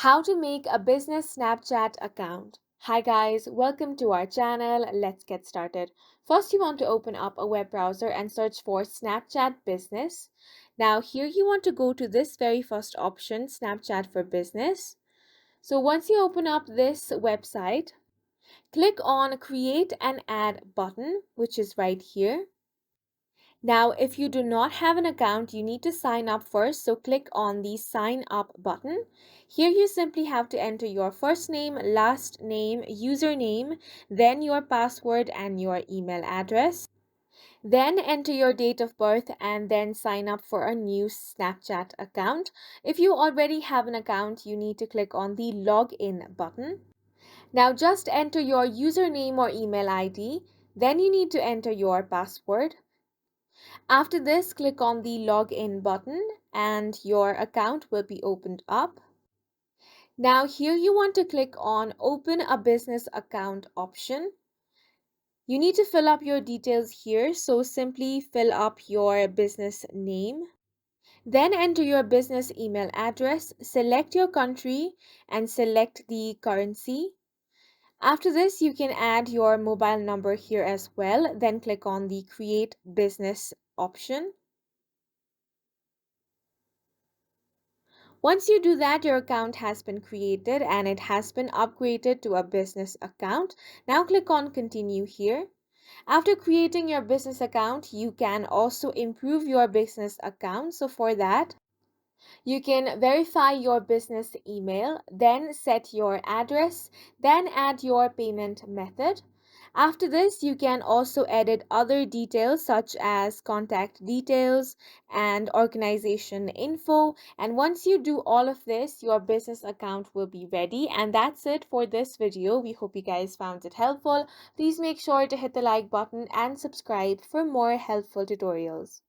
How to make a business Snapchat account. Hi guys, welcome to our channel. Let's get started. First, you want to open up a web browser and search for Snapchat Business. Now here you want to go to this very first option, Snapchat for Business. So once you open up this website, click on Create an Ad button, which is right here. Now, if you do not have an account, you need to sign up first. So click on the sign up button. Here you simply have to enter your first name, last name, username, then your password and your email address. Then enter your date of birth and then sign up for a new Snapchat account. If you already have an account, you need to click on the login button. Now just enter your username or email ID. Then you need to enter your password. After this, click on the login button and your account will be opened up. Now here you want to click on open a business account option. You need to fill up your details here, so simply fill up your business name. Then enter your business email address, select your country and select the currency. After this, you can add your mobile number here as well. Then click on the create business option. Once you do that, your account has been created and it has been upgraded to a business account. Now click on continue here. After creating your business account, you can also improve your business account. So for that, you can verify your business email, then set your address, then add your payment method. After this, you can also edit other details such as contact details and organization info. And once you do all of this, your business account will be ready. And that's it for this video. We hope you guys found it helpful. Please make sure to hit the like button and subscribe for more helpful tutorials.